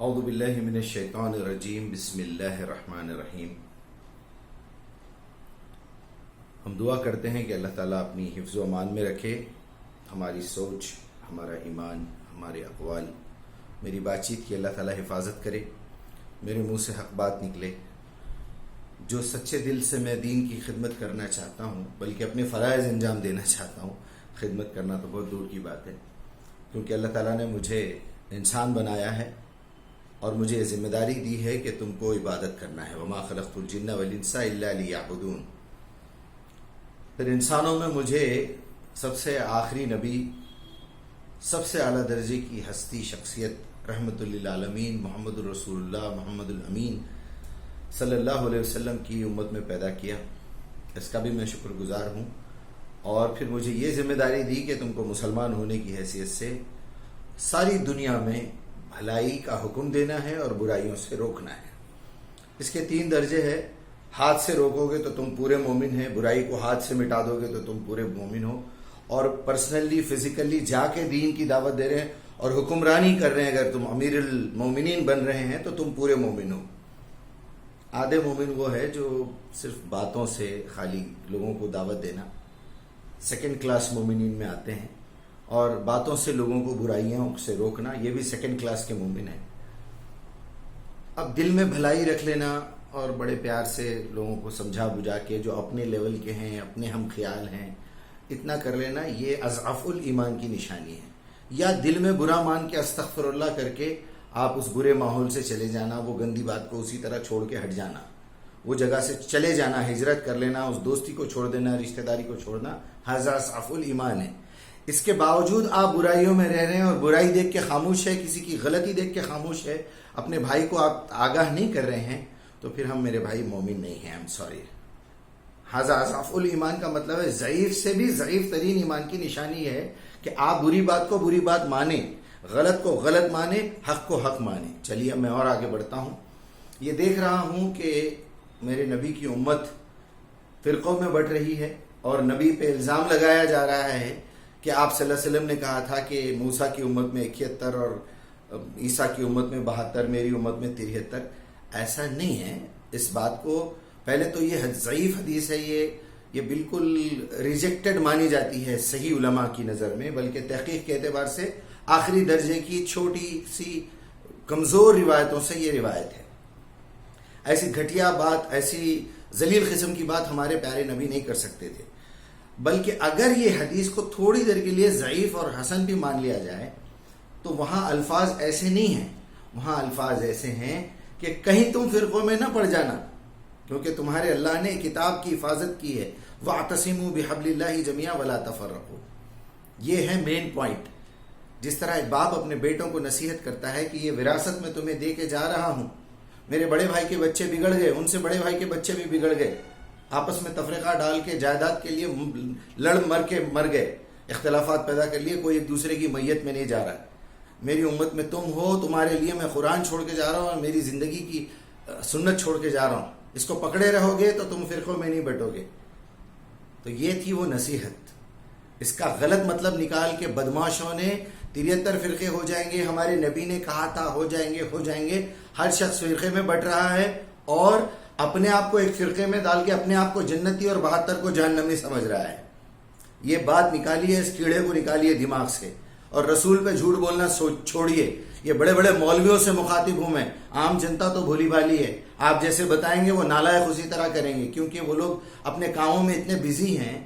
اعوذ باللہ من الشیطان الرجیم بسم اللہ الرحمن الرحیم۔ ہم دعا کرتے ہیں کہ اللہ تعالیٰ اپنی حفظ و امان میں رکھے ہماری سوچ، ہمارا ایمان، ہمارے اقوال، میری بات چیت کی اللہ تعالیٰ حفاظت کرے، میرے منہ سے حق بات نکلے۔ جو سچے دل سے میں دین کی خدمت کرنا چاہتا ہوں، بلکہ اپنے فرائض انجام دینا چاہتا ہوں، خدمت کرنا تو بہت دور کی بات ہے، کیونکہ اللہ تعالیٰ نے مجھے انسان بنایا ہے اور مجھے یہ ذمہ داری دی ہے کہ تم کو عبادت کرنا ہے۔ وما خلقت الجن والانس الا لیعبدون۔ پھر انسانوں میں مجھے سب سے آخری نبی، سب سے اعلیٰ درجے کی ہستی شخصیت رحمت للعالمین محمد الرسول اللہ محمد الامین صلی اللہ علیہ وسلم کی امت میں پیدا کیا، اس کا بھی میں شکر گزار ہوں۔ اور پھر مجھے یہ ذمہ داری دی کہ تم کو مسلمان ہونے کی حیثیت سے ساری دنیا میں بھلائی کا حکم دینا ہے اور برائیوں سے روکنا ہے۔ اس کے 3 درجے ہیں۔ ہاتھ سے روکو گے تو تم پورے مومن ہیں، برائی کو ہاتھ سے مٹا دو گے تو تم پورے مومن ہو، اور پرسنلی فزیکلی جا کے دین کی دعوت دے رہے ہیں اور حکمرانی کر رہے ہیں، اگر تم امیر المومنین بن رہے ہیں تو تم پورے مومن ہو۔ آدھے مومن وہ ہے جو صرف باتوں سے خالی لوگوں کو دعوت دینا، سیکنڈ کلاس مومنین میں آتے ہیں، اور باتوں سے لوگوں کو برائیوں سے روکنا، یہ بھی سیکنڈ کلاس کے مومن ہیں۔ اب دل میں بھلائی رکھ لینا اور بڑے پیار سے لوگوں کو سمجھا بجھا کے، جو اپنے لیول کے ہیں، اپنے ہم خیال ہیں، اتنا کر لینا، یہ اضعف الایمان کی نشانی ہے۔ یا دل میں برا مان کے استغفر اللہ کر کے آپ اس برے ماحول سے چلے جانا، وہ گندی بات کو اسی طرح چھوڑ کے ہٹ جانا، وہ جگہ سے چلے جانا، ہجرت کر لینا، اس دوستی کو چھوڑ دینا، رشتہ داری کو چھوڑنا، ھذا اضعف الایمان ہے۔ اس کے باوجود آپ برائیوں میں رہ رہے ہیں اور برائی دیکھ کے خاموش ہے، کسی کی غلطی دیکھ کے خاموش ہے، اپنے بھائی کو آپ آگاہ نہیں کر رہے ہیں، تو پھر ہم میرے بھائی مومن نہیں ہیں، I'm sorry۔ ھذا اضعف الایمان کا مطلب ہے ضعیف سے بھی ضعیف ترین ایمان کی نشانی ہے کہ آپ بری بات کو بری بات مانیں، غلط کو غلط مانیں، حق کو حق مانیں۔ چلیے اب میں اور آگے بڑھتا ہوں۔ یہ دیکھ رہا ہوں کہ میرے نبی کی امت فرقوں میں بٹ رہی ہے، اور نبی پہ الزام لگایا جا رہا ہے کہ آپ صلی اللہ علیہ وسلم نے کہا تھا کہ موسیٰ کی امت میں 71 اور عیسیٰ کی امت میں 72، میری امت میں 73۔ ایسا نہیں ہے۔ اس بات کو پہلے تو یہ ضعیف حدیث ہے، یہ بالکل ریجیکٹڈ مانی جاتی ہے صحیح علماء کی نظر میں، بلکہ تحقیق کے اعتبار سے آخری درجے کی چھوٹی سی کمزور روایتوں سے یہ روایت ہے۔ ایسی گھٹیا بات، ایسی ذلیل قسم کی بات ہمارے پیارے نبی نہیں کر سکتے تھے۔ بلکہ اگر یہ حدیث کو تھوڑی دیر کے لیے ضعیف اور حسن بھی مان لیا جائے تو وہاں الفاظ ایسے نہیں ہیں، وہاں الفاظ ایسے ہیں کہ کہیں تم فرقوں میں نہ پڑ جانا، کیونکہ تمہارے اللہ نے کتاب کی حفاظت کی ہے، وَاعْتَصِمُوا بِحَبْلِ اللَّهِ جَمِيعًا وَلَا تَفَرَّقُوا۔ یہ ہے مین پوائنٹ۔ جس طرح ایک باپ اپنے بیٹوں کو نصیحت کرتا ہے کہ یہ وراثت میں تمہیں دے کے جا رہا ہوں، میرے بڑے بھائی کے بچے بگڑ گئے، ان سے بڑے بھائی کے بچے بھی بگڑ گئے، آپس میں تفرقہ ڈال کے جائیداد کے لیے لڑ مر گئے، اختلافات پیدا کر لیے، کوئی ایک دوسرے کی میت میں نہیں جا رہا۔ میری امت میں تم ہو، تمہارے لیے میں قرآن چھوڑ کے جا رہا ہوں اور میری زندگی کی سنت چھوڑ کے جا رہا ہوں، اس کو پکڑے رہو گے تو تم فرقوں میں نہیں بٹو گے۔ تو یہ تھی وہ نصیحت۔ اس کا غلط مطلب نکال کے بدماشوں نے 73 فرقے ہو جائیں گے، ہمارے نبی نے کہا تھا ہو جائیں گے، ہر شخص فرقے میں بٹ رہا ہے اور اپنے آپ کو ایک فرقے میں ڈال کے اپنے آپ کو جنتی اور 72 کو جہنمی سمجھ رہا ہے۔ یہ بات نکالیے، اس کیڑے کو نکالیے دماغ سے، اور رسول پہ جھوٹ بولنا چھوڑیے۔ یہ بڑے بڑے مولویوں سے مخاطب ہوں میں، عام جنتا تو بھولی بھالی ہے، آپ جیسے بتائیں گے وہ نالائق اسی طرح کریں گے، کیونکہ وہ لوگ اپنے کاموں میں اتنے بزی ہیں،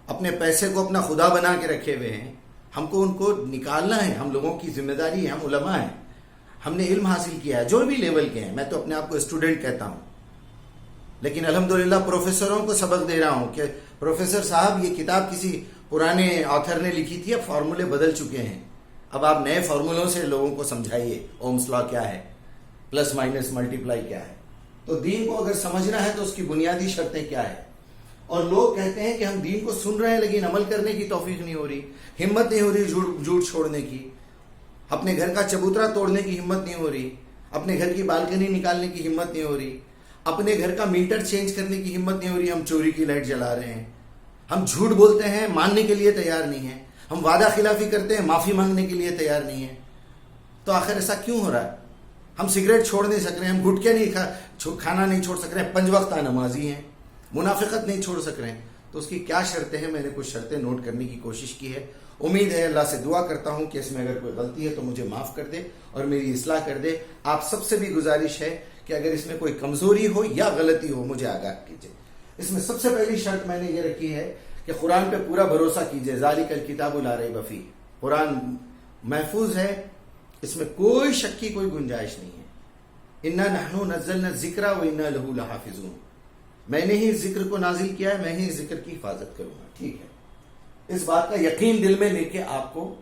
اپنے پیسے کو اپنا خدا بنا کے رکھے ہوئے ہیں۔ ہم کو ان کو نکالنا ہے، ہم لوگوں کی ذمہ داری ہے، ہم علماء ہیں، ہم نے علم حاصل کیا ہے، جو بھی لیول کے ہیں، میں تو اپنے آپ کو اسٹوڈنٹ کہتا ہوں، لیکن الحمدللہ پروفیسروں کو سبق دے رہا ہوں کہ پروفیسر صاحب یہ کتاب کسی پرانے آتھر نے لکھی تھی، اب فارمولے بدل چکے ہیں، اب آپ نئے فارمولوں سے لوگوں کو سمجھائیے اومس لا کیا ہے، پلس مائنس ملٹیپلائی کیا ہے۔ تو دین کو اگر سمجھنا ہے تو اس کی بنیادی شرطیں کیا ہے۔ اور لوگ کہتے ہیں کہ ہم دین کو سن رہے ہیں لیکن عمل کرنے کی توفیق نہیں ہو رہی، ہمت نہیں ہو رہی جھوٹ چھوڑنے کی، اپنے گھر کا چبوترا توڑنے کی ہمت نہیں ہو رہی، اپنے گھر کی بالکنی نکالنے کی ہمت نہیں ہو رہی، اپنے گھر کا میٹر چینج کرنے کی ہمت نہیں ہو رہی، ہم چوری کی لائٹ جلا رہے ہیں، ہم جھوٹ بولتے ہیں ماننے کے لیے تیار نہیں ہیں، ہم وعدہ خلافی کرتے ہیں معافی مانگنے کے لیے تیار نہیں ہیں۔ تو آخر ایسا کیوں ہو رہا ہے؟ ہم سگریٹ چھوڑ نہیں سک رہے ہیں, ہم گٹکے نہیں کھانا نہیں چھوڑ سک رہے ہیں, 5 وقت نمازی ہیں, منافقت نہیں چھوڑ سک رہے ہیں. تو اس کی کیا شرطیں ہیں؟ میں نے کچھ شرطیں نوٹ کرنے کی کوشش کی ہے. امید ہے, اللہ سے دعا کرتا ہوں کہ اس میں اگر کوئی غلطی ہے تو مجھے معاف کر دے اور میری اصلاح کر دے. آپ سب سے بھی گزارش ہے کہ اگر اس میں کوئی کمزوری ہو یا غلطی ہو مجھے آگاہ کیجیے. اس میں سب سے پہلی شرط میں نے یہ رکھی ہے کہ قرآن پہ پورا بھروسہ کیجیے. ذالک الکتاب لا ریب فیہ, قرآن محفوظ ہے, اس میں کوئی شک کی کوئی گنجائش نہیں ہے. انا نحن نزلنا الذکر وانا لہ لحافظون, میں نے ہی ذکر کو نازل کیا ہے, میں ہی ذکر کی حفاظت کروں گا. ٹھیک ہے, اس بات کا یقین دل میں لے کے آپ کو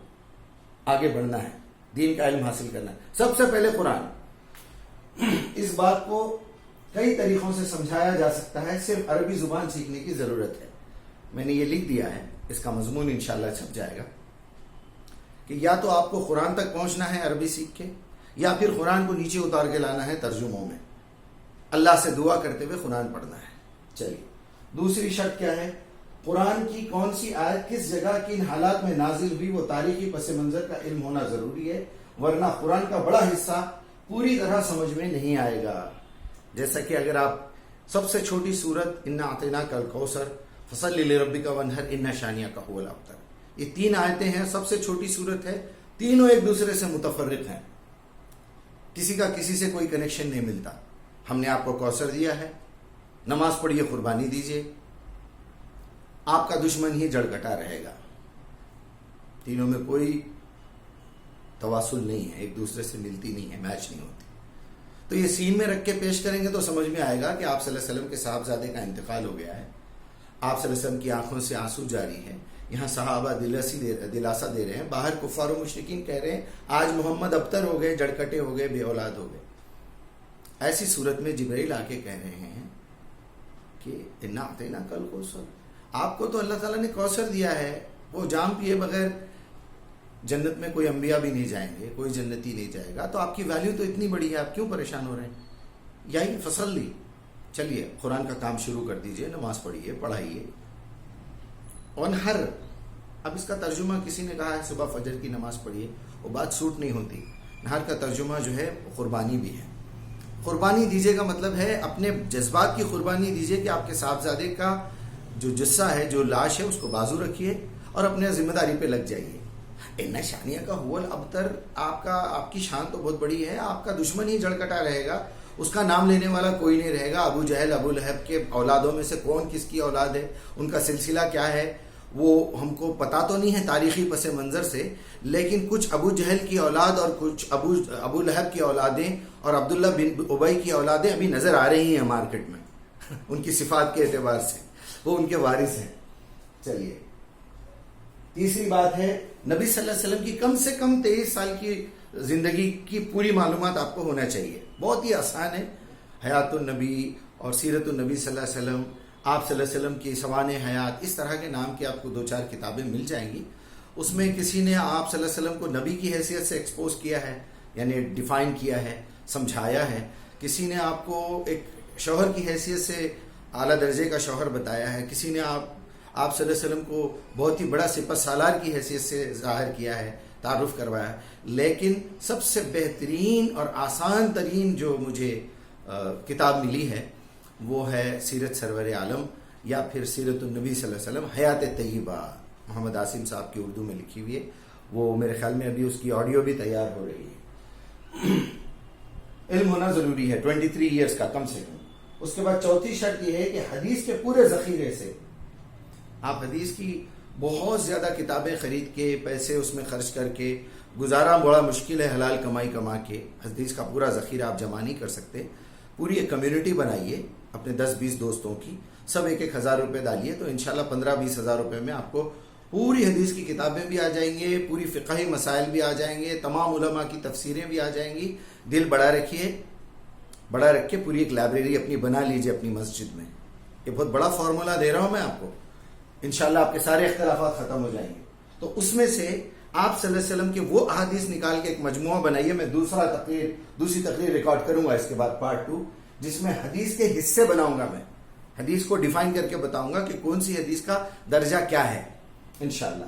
آگے بڑھنا ہے, دین کا علم حاصل کرنا ہے. سب سے پہلے قرآن. اس بات کو کئی طریقوں سے سمجھایا جا سکتا ہے, صرف عربی زبان سیکھنے کی ضرورت ہے. میں نے یہ لکھ دیا ہے, اس کا مضمون انشاءاللہ چھپ جائے گا کہ یا تو آپ کو قرآن تک پہنچنا ہے عربی سیکھ کے, یا پھر قرآن کو نیچے اتار کے لانا ہے ترجموں میں, اللہ سے دعا کرتے ہوئے قرآن پڑھنا ہے. چلیے, دوسری شرط کیا ہے؟ قرآن کی کون سی آیت کس جگہ کن حالات میں نازل ہوئی وہ تاریخی پس منظر کا علم ہونا ضروری ہے, ورنہ قرآن کا بڑا حصہ پوری طرح سمجھ میں نہیں آئے گا. جیسا کہ اگر آپ سب سے چھوٹی سورت انا اعطیناک الکوثر فصلی لربک وانحر ان شانیک هو الابتر, یہ 3 آیتیں ہیں, سب سے چھوٹی سورت ہے, تینوں ایک دوسرے سے متفرق ہیں, کسی کا کسی سے کوئی کنیکشن نہیں ملتا. ہم نے آپ کو کوثر دیا ہے, نماز پڑھیے, قربانی دیجیے, آپ کا دشمن ہی جڑ کٹا رہے گا. تینوں میں کوئی تواصل نہیں ہے, ایک دوسرے سے ملتی نہیں ہے, میچ نہیں ہوتی. تو یہ سین میں رکھ کے پیش کریں گے تو سمجھ میں آئے گا کہ آپ صلی اللہ علیہ وسلم کے صاحبزادے کا انتقال ہو گیا ہے, آپ صلی اللہ علیہ وسلم کی آنکھوں سے آنسو جاری ہے, یہاں صحابہ دلاسا دے رہے ہیں, باہر کفار و مشرکین کہہ رہے ہیں آج محمد ابتر ہو گئے, جڑکٹے ہو گئے, بے اولاد ہو گئے. ایسی صورت میں جبرائیل آ کے کہہ رہے ہیں کہ انا اعطیناک الکوثر, آپ کو تو اللہ تعالیٰ نے کوثر دیا ہے, وہ جام پیے بغیر جنت میں کوئی انبیاء بھی نہیں جائیں گے, کوئی جنتی نہیں جائے گا, تو آپ کی ویلیو تو اتنی بڑی ہے, آپ کیوں پریشان ہو رہے ہیں؟ یہی فصل لی. چلیے قرآن کا کام شروع کر دیجئے, نماز پڑھیے, پڑھائیے. وانحر, اب اس کا ترجمہ کسی نے کہا ہے صبح فجر کی نماز پڑھیے, وہ بات سوٹ نہیں ہوتی. نہر کا ترجمہ جو ہے قربانی بھی ہے. قربانی دیجیے کا مطلب ہے اپنے جذبات کی قربانی دیجیے کہ آپ کے صاحبزادے کا جو جثہ ہے, جو لاش ہے, اس کو بازو رکھیے اور اپنے ذمہ داری پہ لگ جائیے. ان شانیہ کا ہو الابتر, آپ کی شان تو بہت بڑی ہے, آپ کا دشمن ہی جڑ کٹا رہے گا, اس کا نام لینے والا کوئی نہیں رہے گا. ابو جہل, ابو لہب کے اولادوں میں سے کون کس کی اولاد ہے, ان کا سلسلہ کیا ہے, وہ ہم کو پتا تو نہیں ہے تاریخی پس منظر سے, لیکن کچھ ابو جہل کی اولاد اور کچھ ابو لہب کی اولادیں اور عبداللہ بن ابی کی اولادیں ابھی نظر آ رہی ہیں مارکیٹ میں ان کی صفات کے اعتبار سے, وہ ان کے وارث ہیں. چلیے, تیسری بات ہے نبی صلی اللہ علیہ وسلم کی کم سے کم 23 سال کی زندگی کی پوری معلومات آپ کو ہونا چاہیے. بہت ہی آسان ہے, حیات النبی اور سیرت النبی صلی اللہ علیہ وسلم, آپ صلی اللہ علیہ وسلم کی سوانح حیات, اس طرح کے نام کی آپ کو 2-4 کتابیں مل جائیں گی. اس میں کسی نے آپ صلی اللہ علیہ وسلم کو نبی کی حیثیت سے ایکسپوز کیا ہے, یعنی ڈیفائن کیا ہے, سمجھایا ہے. کسی نے آپ کو ایک شوہر کی حیثیت سے اعلیٰ درجے کا شوہر بتایا ہے. کسی نے آپ صلی اللہ علیہ وسلم کو بہت ہی بڑا سپہ سالار کی حیثیت سے ظاہر کیا ہے, تعارف کروایا ہے. لیکن سب سے بہترین اور آسان ترین جو مجھے کتاب ملی ہے وہ ہے سیرت سرور عالم, یا پھر سیرت النبی صلی اللہ علیہ وسلم حیات طیبہ, محمد عاصم صاحب کی اردو میں لکھی ہوئی ہے. وہ میرے خیال میں ابھی اس کی آڈیو بھی تیار ہو رہی ہے. علم ہونا ضروری ہے 23 ایئرس کا کم سے کم. اس کے بعد چوتھی شرط یہ ہے کہ حدیث کے پورے ذخیرے سے, آپ حدیث کی بہت زیادہ کتابیں خرید کے, پیسے اس میں خرچ کر کے, گزارا بڑا مشکل ہے حلال کمائی کما کے, حدیث کا پورا ذخیرہ آپ جمع نہیں کر سکتے. پوری ایک کمیونٹی بنائیے اپنے 10-20 دوستوں کی, سب 1,000 روپے ڈالیے, تو انشاءاللہ 15-20 ہزار روپے میں آپ کو پوری حدیث کی کتابیں بھی آ جائیں گے, پوری فقہی مسائل بھی آ جائیں گے, تمام علماء کی تفسیریں بھی آ جائیں گی. دل بڑا رکھیے, بڑا رکھ کے پوری ایک لائبریری اپنی بنا لیجیے اپنی مسجد میں. یہ بہت بڑا فارمولا دے رہا ہوں میں آپ کو, انشاءاللہ آپ کے سارے اختلافات ختم ہو جائیں گے. تو اس میں سے آپ صلی اللہ علیہ وسلم کے وہ احادیث نکال کے ایک مجموعہ بنائیے. میں دوسری تقریر ریکارڈ کروں گا اس کے بعد پارٹ 2, جس میں حدیث کے حصے بناؤں گا. میں حدیث کو ڈیفائن کر کے بتاؤں گا کہ کون سی حدیث کا درجہ کیا ہے انشاءاللہ.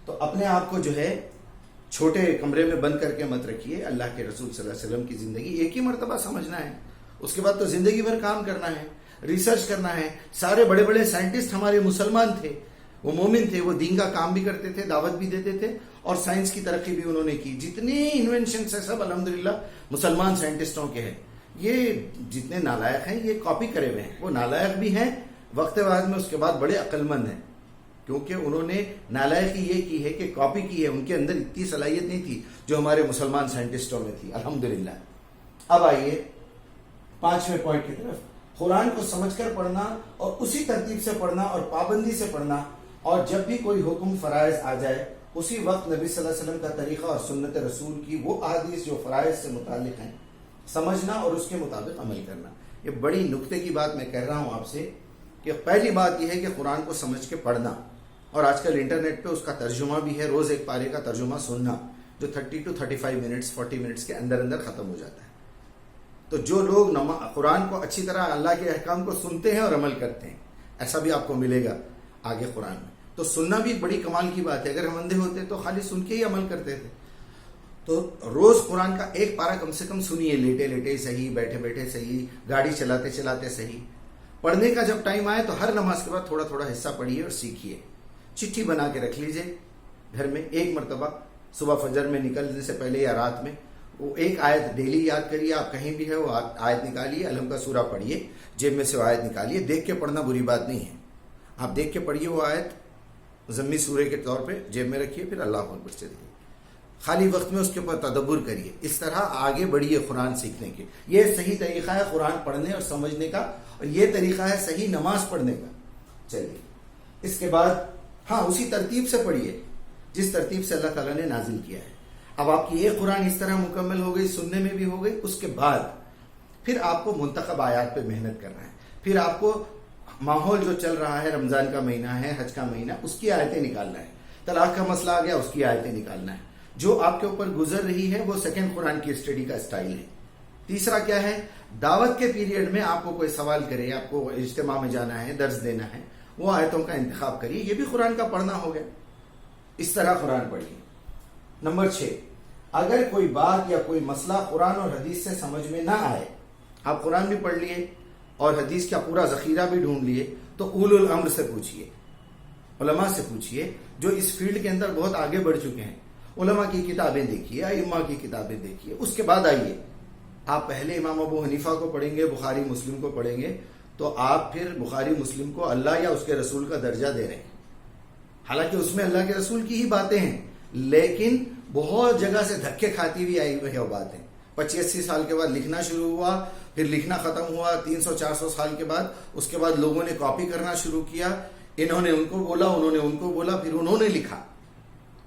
تو اپنے آپ کو جو ہے چھوٹے کمرے میں بند کر کے مت رکھیے. اللہ کے رسول صلی اللہ علیہ وسلم کی زندگی ایک ہی مرتبہ سمجھنا ہے, اس کے بعد تو زندگی بھر کام کرنا ہے, ریسرچ کرنا ہے. سارے بڑے بڑے سائنٹسٹ ہمارے مسلمان تھے, وہ مومن تھے, وہ دین کا کام بھی کرتے تھے, دعوت بھی دیتے تھے, اور سائنس کی ترقی بھی انہوں نے کی. جتنے انوینشنز ہیں سب الحمدللہ مسلمان سائنٹسٹوں کے ہیں. یہ جتنے نالائق ہیں یہ کاپی کرے ہوئے ہیں. وہ نالائق بھی ہیں وقت بعد میں, اس کے بعد بڑے عقل مند ہیں, کیونکہ انہوں نے نالائقی یہ کی ہے کہ کاپی کی ہے. ان کے اندر اتنی صلاحیت نہیں تھی جو ہمارے مسلمان سائنٹسٹوں میں تھی الحمدللہ. اب آئیے 5ویں پوائنٹ کی طرف. قرآن کو سمجھ کر پڑھنا اور اسی ترتیب سے پڑھنا اور پابندی سے پڑھنا, اور جب بھی کوئی حکم فرائض آ جائے اسی وقت نبی صلی اللہ علیہ وسلم کا طریقہ اور سنت رسول کی وہ احادیث جو فرائض سے متعلق ہیں سمجھنا اور اس کے مطابق عمل کرنا. یہ بڑی نکتے کی بات میں کہہ رہا ہوں آپ سے کہ پہلی بات یہ ہے کہ قرآن کو سمجھ کے پڑھنا, اور آج کل انٹرنیٹ پہ اس کا ترجمہ بھی ہے. روز ایک پارے کا ترجمہ سننا جو 30 to 35 منٹس 40 منٹس کے اندر اندر ختم ہو جاتا ہے. تو جو لوگ قرآن کو اچھی طرح اللہ کے احکام کو سنتے ہیں اور عمل کرتے ہیں, ایسا بھی آپ کو ملے گا آگے قرآن میں. تو سننا بھی ایک بڑی کمال کی بات ہے. اگر ہم اندھے ہوتے تو خالی سن کے ہی عمل کرتے تھے. تو روز قرآن کا ایک پارہ کم سے کم سنیے, لیٹے لیٹے صحیح, بیٹھے بیٹھے صحیح, گاڑی چلاتے چلاتے صحیح. پڑھنے کا جب ٹائم آئے تو ہر نماز کے بعد تھوڑا تھوڑا حصہ پڑھیے اور سیکھیے. چٹھی بنا کے رکھ لیجئے گھر میں, ایک مرتبہ صبح فجر میں نکلنے سے پہلے یا رات میں وہ ایک آیت ڈیلی یاد کریے. آپ کہیں بھی ہے وہ آیت نکالیے, علم کا سورہ پڑھیے, جیب میں سے وہ آیت نکالیے. دیکھ کے پڑھنا بری بات نہیں ہے, آپ دیکھ کے پڑھیے وہ آیت, ضمنی سورے کے طور پہ جیب میں رکھیے, پھر اللہ اکبر سے دیکھیے. خالی وقت میں اس کے اوپر تدبر کریے. اس طرح آگے بڑھیے قرآن سیکھنے کے. یہ صحیح طریقہ ہے قرآن پڑھنے اور سمجھنے کا, اور یہ طریقہ ہے صحیح نماز پڑھنے کا. چلیے اس کے بعد ہاں اسی ترتیب سے پڑھیے جس ترتیب سے اللہ تعالیٰ نے نازل کیا ہے. اب آپ کی ایک قرآن اس طرح مکمل ہو گئی, سننے میں بھی ہو گئی. اس کے بعد پھر آپ کو منتخب آیات پہ محنت کرنا ہے. پھر آپ کو ماحول جو چل رہا ہے, رمضان کا مہینہ ہے, حج کا مہینہ, اس کی آیتیں نکالنا ہے. طلاق کا مسئلہ آ گیا, اس کی آیتیں نکالنا ہے. جو آپ کے اوپر گزر رہی ہے وہ سیکنڈ قرآن کی اسٹڈی کا اسٹائل ہے. تیسرا کیا ہے, دعوت کے پیریڈ میں آپ کو کوئی سوال کرے, آپ کو اجتماع میں جانا ہے, درس دینا ہے, وہ آیتوں کا انتخاب کریے. یہ بھی قرآن کا پڑھنا ہو گیا. اس طرح قرآن پڑھیے. نمبر 6, اگر کوئی بات یا کوئی مسئلہ قرآن اور حدیث سے سمجھ میں نہ آئے, آپ قرآن بھی پڑھ لیے اور حدیث کا پورا ذخیرہ بھی ڈھونڈ لیے, تو اولو الامر سے پوچھیے, علماء سے پوچھیے جو اس فیلڈ کے اندر بہت آگے بڑھ چکے ہیں. علماء کی کتابیں دیکھیے, ائمہ کی کتابیں دیکھیے. اس کے بعد آئیے, آپ پہلے امام ابو حنیفہ کو پڑھیں گے, بخاری مسلم کو پڑھیں گے, تو آپ پھر بخاری مسلم کو اللہ یا اس کے رسول کا درجہ دے رہے ہیں. حالانکہ اس میں اللہ کے رسول کی ہی باتیں ہیں, لیکن بہت جگہ سے دھکے کھاتی ہوئی آئی ہوئی باتیں. 25-80 سال کے بعد لکھنا شروع ہوا, پھر لکھنا ختم ہوا 300-400 سال کے بعد. اس کے بعد لوگوں نے کاپی کرنا شروع کیا, انہوں نے ان کو بولا, انہوں نے ان کو بولا, پھر انہوں نے لکھا.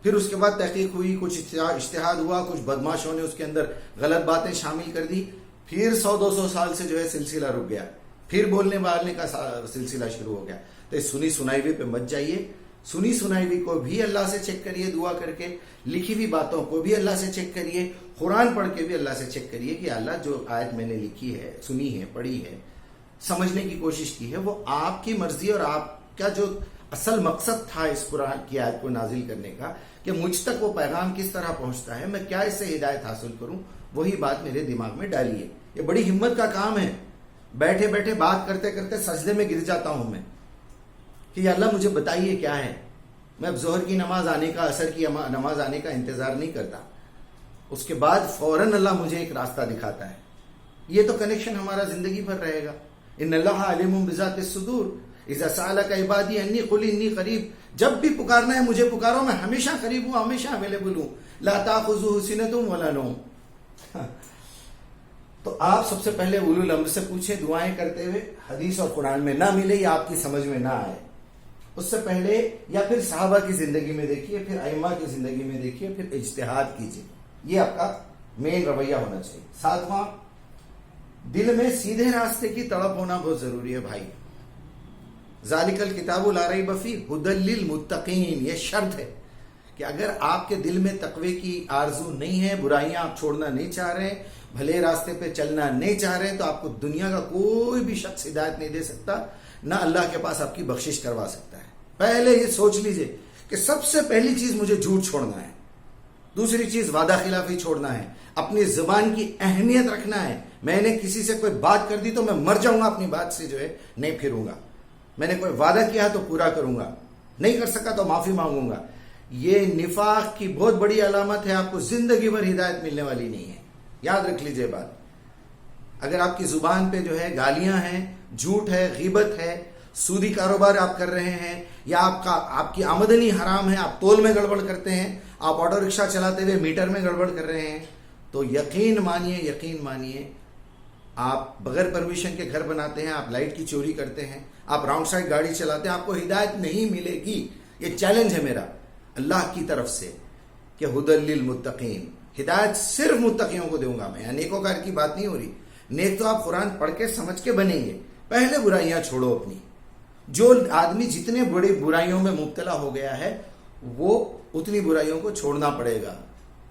پھر اس کے بعد تحقیق ہوئی, کچھ اجتہاد ہوا, کچھ بدماشوں نے اس کے اندر غلط باتیں شامل کر دی. پھر 100-200 سال سے جو ہے سلسلہ رک گیا, پھر بولنے بالنے کا سلسلہ شروع ہو گیا. تو اس سنی سنائی ہوئی پہ مت جائیے. سنی سنائی ہوئی کو بھی اللہ سے چیک کریے دعا کر کے, لکھی ہوئی باتوں کو بھی اللہ سے چیک کریے, قرآن پڑھ کے بھی اللہ سے چیک کریے کہ اللہ جو آیت میں نے لکھی ہے, سنی ہے, پڑھی ہے, سمجھنے کی کوشش کی ہے, وہ آپ کی مرضی اور آپ کا جو اصل مقصد تھا اس قرآن کی آیت کو نازل کرنے کا, کہ مجھ تک وہ پیغام کس طرح پہنچتا ہے, میں کیا اس سے ہدایت حاصل کروں, وہی بات میرے دماغ میں ڈالیے. یہ بڑی ہمت کا کام ہے. بیٹھے بیٹھے بات کرتے کرتے سجدے میں گر جاتا ہوں میں کہ یا اللہ مجھے بتائیے کیا ہے. میں اب ظہر کی نماز آنے کا, عصر کی نماز آنے کا انتظار نہیں کرتا, اس کے بعد فوراً اللہ مجھے ایک راستہ دکھاتا ہے. یہ تو کنیکشن ہمارا زندگی بھر رہے گا. ان اللہ علیم بذات الصدور اذا سألک عبادی انی قل انی قریب. جب بھی پکارنا ہے مجھے پکارو, میں ہمیشہ قریب ہوں, ہمیشہ اویلیبل ہوں. لا تأخذہ سنۃ ولا نوم. تو آپ سب سے پہلے اولو الامر سے پوچھیں دعائیں کرتے ہوئے. حدیث اور قرآن میں نہ ملے یا آپ کی سمجھ میں نہ آئے, اس سے پہلے یا پھر صحابہ کی زندگی میں دیکھیے, پھر ائمہ کی زندگی میں دیکھیے, پھر اجتہاد کیجیے. یہ آپ کا مین رویہ ہونا چاہیے. 7واں, دل میں سیدھے راستے کی تڑپ ہونا بہت ضروری ہے بھائی. ذالک الکتاب لا ریب فیہ ھدی للمتقین. یہ شرط ہے کہ اگر آپ کے دل میں تقوی کی آرزو نہیں ہے, برائیاں آپ چھوڑنا نہیں چاہ رہے, بھلے راستے پہ چلنا نہیں چاہ رہے, تو آپ کو دنیا کا کوئی بھی شخص ہدایت نہیں دے سکتا, نہ اللہ کے پاس آپ کی بخشش کروا سکتا ہے. پہلے یہ سوچ لیجئے کہ سب سے پہلی چیز مجھے جھوٹ چھوڑنا ہے. دوسری چیز وعدہ خلافی چھوڑنا ہے، اپنی زبان کی اہمیت رکھنا ہے. میں نے کسی سے کوئی بات کر دی تو میں مر جاؤں گا، اپنی بات سے جو ہے نہیں پھروں گا. میں نے کوئی وعدہ کیا تو پورا کروں گا، نہیں کر سکا تو معافی مانگوں گا. یہ نفاق کی بہت بڑی علامت ہے، آپ کو زندگی بھر ہدایت ملنے والی نہیں ہے. یاد رکھ لیجئے بات. اگر آپ کی زبان پہ جو ہے گالیاں ہیں، جھوٹ ہے، غیبت ہے، سودی کاروبار آپ کر رہے ہیں، یا آپ کی آمدنی حرام ہے، آپ تول میں گڑبڑ کرتے ہیں، آپ آٹو رکشہ چلاتے ہوئے میٹر میں گڑبڑ کر رہے ہیں، تو یقین مانیے آپ بغیر پرمیشن کے گھر بناتے ہیں، آپ لائٹ کی چوری کرتے ہیں، آپ رانگ سائڈ گاڑی چلاتے ہیں، آپ کو ہدایت نہیں ملے گی. یہ چیلنج ہے میرا اللہ کی طرف سے کہ ہدی للمتقین، ہدایت صرف متقیوں کو دوں گا میں. نیکوکار کی بات نہیں ہو رہی. نیک تو آپ قرآن پڑھ کے سمجھ کے بنیں گے. پہلے برائیاں چھوڑو اپنی. جو آدمی جتنے بڑی برائیوں میں مبتلا ہو گیا ہے وہ اتنی برائیوں کو چھوڑنا پڑے گا.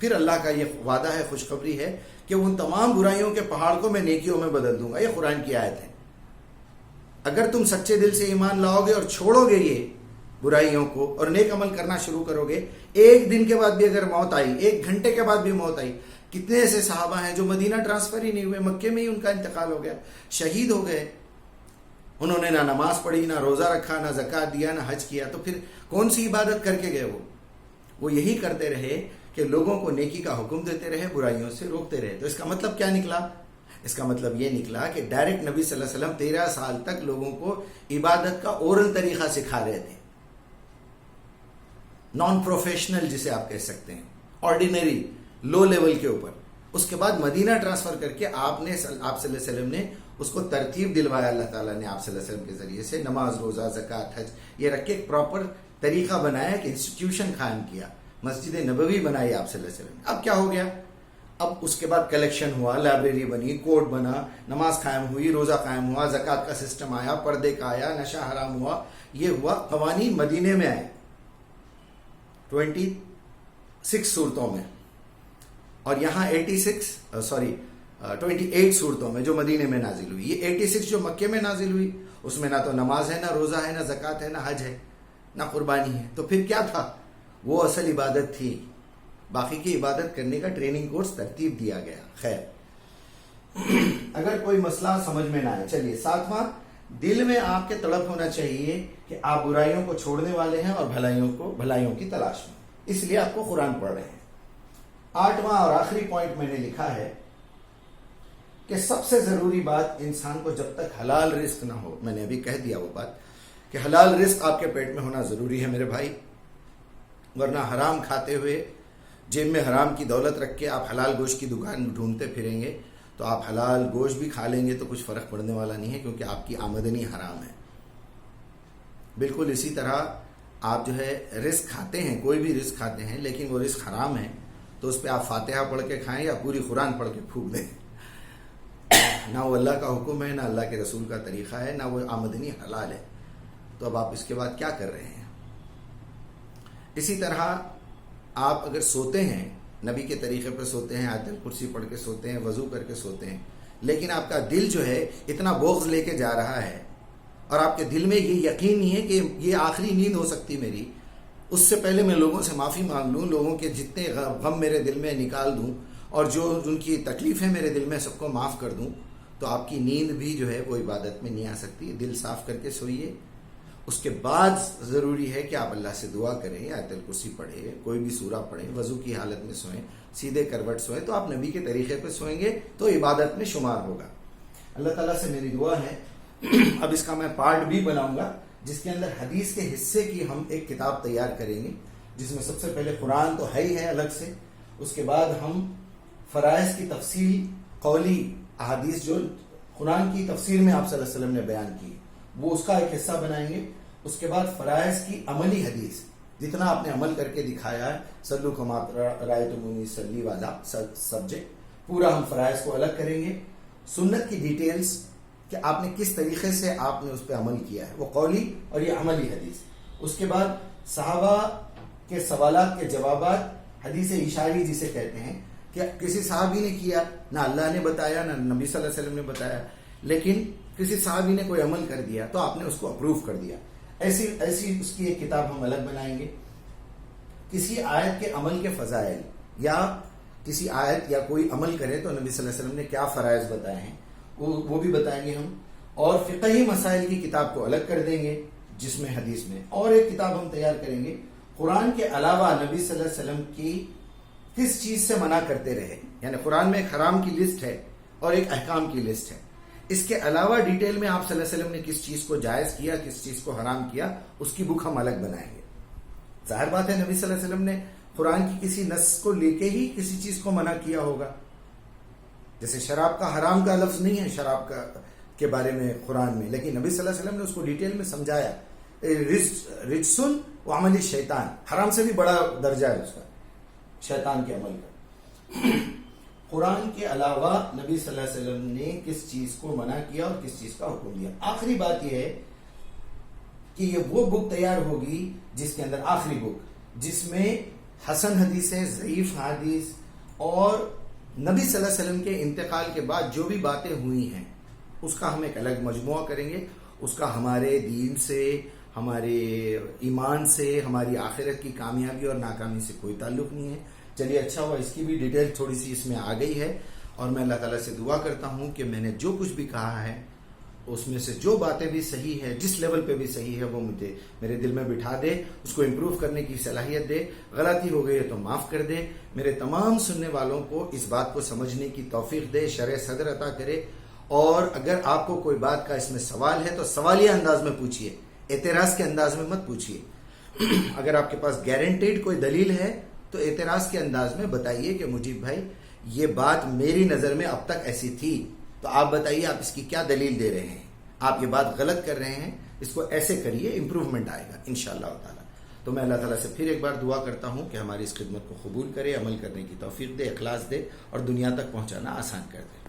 پھر اللہ کا یہ وعدہ ہے، خوشخبری ہے کہ ان تمام برائیوں کے پہاڑ کو میں نیکیوں میں بدل دوں گا. یہ قرآن کی آیت ہے. اگر تم سچے دل سے ایمان لاؤ گے اور چھوڑو گے یہ برائیوں کو اور نیک عمل کرنا شروع کرو گے، ایک دن کے بعد بھی اگر موت آئی، ایک گھنٹے کے بعد بھی موت آئی. کتنے ایسے صحابہ ہیں جو مدینہ ٹرانسفر ہی نہیں ہوئے، مکے میں ہی ان کا انتقال ہو گیا، شہید ہو گئے. انہوں نے نہ نماز پڑھی، نہ روزہ رکھا، نہ زکوٰۃ دیا، نہ حج کیا. تو پھر کون سی عبادت کر کے گئے؟ وہ یہی کرتے رہے کہ لوگوں کو نیکی کا حکم دیتے رہے، برائیوں سے روکتے رہے. تو اس کا مطلب کیا نکلا؟ اس کا مطلب یہ نکلا کہ ڈائریکٹ نبی صلی اللہ علیہ وسلم 13 سال تک لوگوں کو عبادت کا اورل طریقہ سکھا رہے تھے. نان پروفیشنل جسے آپ کہہ سکتے ہیں، آرڈینری لو لیول کے اوپر. اس کے بعد مدینہ ٹرانسفر کر کے آپ صلی اللہ علیہ وسلم نے اس کو ترتیب دلوایا. اللہ تعالیٰ نے آپ صلی اللہ علیہ وسلم کے ذریعے سے نماز، روزہ، زکوٰۃ، حج یہ رکھ کے ایک پراپر طریقہ بنایا، کہ انسٹیٹیوشن قائم کیا، مسجد نبوی بنائی آپ صلی اللہ علیہ وسلم. اب کیا ہو گیا؟ اب اس کے بعد کلیکشن ہوا، لائبریری بنی، کورٹ بنا، نماز قائم ہوئی، روزہ قائم ہوا، زکوٰۃ کا سسٹم آیا، پردے کا آیا، نشہ حرام ہوا. یہ ہوا، قوانین مدینے میں آئے 26 صورتوں میں، اور یہاں 28 صورتوں میں جو مدینے میں نازل ہوئی. یہ 86 جو مکے میں نازل ہوئی اس میں نہ تو نماز ہے، نہ روزہ ہے، نہ زکوٰۃ ہے، نہ حج ہے، نہ قربانی ہے. تو پھر کیا تھا؟ وہ اصل عبادت تھی. باقی کی عبادت کرنے کا ٹریننگ کورس ترتیب دیا گیا. خیر، اگر کوئی مسئلہ سمجھ میں نہ آئے، چلیے 7واں، دل میں آپ کے تڑپ ہونا چاہیے کہ آپ برائیوں کو چھوڑنے والے ہیں اور بھلائیوں کی تلاش میں، اس لیے آپ کو قرآن پڑھ رہے ہیں. 8واں اور آخری پوائنٹ میں نے لکھا ہے کہ سب سے ضروری بات انسان کو جب تک حلال رزق نہ ہو، میں نے ابھی کہہ دیا وہ بات کہ حلال رزق آپ کے پیٹ میں ہونا ضروری ہے میرے بھائی. ورنہ حرام کھاتے ہوئے، جیب میں حرام کی دولت رکھ کے آپ حلال گوشت کی دکان ڈھونڈتے پھریں گے تو آپ حلال گوشت بھی کھا لیں گے تو کچھ فرق پڑنے والا نہیں ہے، کیونکہ آپ کی آمدنی حرام ہے. بالکل اسی طرح آپ جو ہے رزق کھاتے ہیں، کوئی بھی رزق کھاتے ہیں، لیکن وہ رزق حرام ہے تو اس پہ آپ فاتحہ پڑھ کے کھائیں یا پوری قرآن پڑھ کے پھونک دیں. نہ وہ اللہ کا حکم ہے، نہ اللہ کے رسول کا طریقہ ہے، نہ وہ آمدنی حلال ہے. تو اب آپ اس کے بعد کیا کر رہے ہیں؟ اسی طرح آپ اگر سوتے ہیں، نبی کے طریقے پر سوتے ہیں، آیت الکرسی پڑھ کے سوتے ہیں، وضو کر کے سوتے ہیں، لیکن آپ کا دل جو ہے اتنا بغض لے کے جا رہا ہے اور آپ کے دل میں یہ یقین نہیں ہے کہ یہ آخری نیند ہو سکتی میری، اس سے پہلے میں لوگوں سے معافی مانگ لوں، لوگوں کے جتنے غم میرے دل میں نکال دوں اور جو ان کی تکلیف ہے میرے دل میں سب کو معاف کر دوں، تو آپ کی نیند بھی جو ہے وہ عبادت میں نہیں آ سکتی. دل صاف کر کے سوئیے. اس کے بعد ضروری ہے کہ آپ اللہ سے دعا کریں، آیت الکرسی پڑھیں، کوئی بھی سورہ پڑھیں، وضو کی حالت میں سوئیں، سیدھے کروٹ سوئیں، تو آپ نبی کے طریقے پہ سوئیں گے تو عبادت میں شمار ہوگا. اللہ تعالیٰ سے میری دعا ہے. اب اس کا میں پارٹ بھی بناؤں گا جس کے اندر حدیث کے حصے کی ہم ایک کتاب تیار کریں گے، جس میں سب سے پہلے قرآن تو ہے ہی ہے الگ سے، اس کے بعد ہم فرائض کی تفصیل، قولی احادیث جو قرآن کی تفسیر میں آپ صلی اللہ علیہ وسلم نے بیان کی وہ اس کا ایک حصہ بنائیں گے. اس کے بعد فرائض کی عملی حدیث، جتنا آپ نے عمل کر کے دکھایا ہے، صلو کما رأیتمونی اصلی والا سبجیکٹ، پورا ہم فرائض کو الگ کریں گے. سنت کی ڈیٹیلز کہ آپ نے کس طریقے سے آپ نے اس پہ عمل کیا ہے، وہ قولی اور یہ عملی حدیث. اس کے بعد صحابہ کے سوالات کے جوابات، حدیث اشاری جسے کہتے ہیں کہ کسی صحابی نے کیا، نہ اللہ نے بتایا نہ نبی صلی اللہ علیہ وسلم نے بتایا، لیکن کسی صحابی نے کوئی عمل کر دیا تو آپ نے اس کو اپروو کر دیا. ایسی اس کی ایک کتاب ہم الگ بنائیں گے. کسی آیت کے عمل کے فضائل، یا کسی آیت یا کوئی عمل کرے تو نبی صلی اللہ علیہ وسلم نے کیا فرائض بتائے ہیں وہ بھی بتائیں گے ہم، اور فقہی مسائل کی کتاب کو الگ کر دیں گے جس میں حدیث میں، اور ایک کتاب ہم تیار کریں گے قرآن کے علاوہ نبی صلی اللہ علیہ وسلم کی کس چیز سے منع کرتے رہے، یعنی قرآن میں ایک حرام کی لسٹ ہے اور ایک احکام کی لسٹ ہے، اس کے علاوہ ڈیٹیل میں آپ صلی اللہ علیہ وسلم نے کس چیز کو جائز کیا، کس چیز کو حرام کیا، اس کی بک ہم الگ بنائیں گے۔ ظاہر بات ہے نبی صلی اللہ علیہ وسلم نے قرآن کی کسی نص کو لے کے ہی کسی چیز کو منع کیا ہوگا، جیسے شراب کا حرام کا لفظ نہیں ہے شراب کا کے بارے میں قرآن میں، لیکن نبی صلی اللہ علیہ وسلم نے اس کو ڈیٹیل میں سمجھایا، رجسن و عمل شیطان، حرام سے بھی بڑا درجہ ہے اس کا، شیطان کے عمل کا۔ قرآن کے علاوہ نبی صلی اللہ علیہ وسلم نے کس چیز کو منع کیا اور کس چیز کا حکم دیا۔ آخری بات یہ ہے کہ یہ وہ بک تیار ہوگی جس کے اندر، آخری بک جس میں حسن حدیثیں، ضعیف حدیث، اور نبی صلی اللہ علیہ وسلم کے انتقال کے بعد جو بھی باتیں ہوئی ہیں اس کا ہم ایک الگ مجموعہ کریں گے، اس کا ہمارے دین سے، ہمارے ایمان سے، ہماری آخرت کی کامیابی اور ناکامی سے کوئی تعلق نہیں ہے۔ چلیے اچھا ہوا، اس کی بھی ڈیٹیل تھوڑی سی اس میں آ گئی ہے، اور میں اللہ تعالیٰ سے دعا کرتا ہوں کہ میں نے جو کچھ بھی کہا ہے اس میں سے جو باتیں بھی صحیح ہے، جس لیول پہ بھی صحیح ہے، وہ مجھے میرے دل میں بٹھا دے، اس کو امپروو کرنے کی صلاحیت دے، غلطی ہو گئی ہے تو معاف کر دے، میرے تمام سننے والوں کو اس بات کو سمجھنے کی توفیق دے، شرح صدر عطا کرے، اور اگر آپ کو کوئی بات کا اس میں سوال ہے تو سوالیہ انداز میں پوچھیے، اعتراض کے انداز میں مت پوچھیے۔ اگر آپ کے پاس گارنٹیڈ کوئی دلیل ہے تو اعتراض کے انداز میں بتائیے کہ مجیب بھائی یہ بات میری نظر میں اب تک ایسی تھی، تو آپ بتائیے آپ اس کی کیا دلیل دے رہے ہیں، آپ یہ بات غلط کر رہے ہیں، اس کو ایسے کریے، امپروومنٹ آئے گا انشاءاللہ تعالی۔ تو میں اللہ تعالیٰ سے پھر ایک بار دعا کرتا ہوں کہ ہماری اس خدمت کو قبول کرے، عمل کرنے کی توفیق دے، اخلاص دے، اور دنیا تک پہنچانا آسان کر دے۔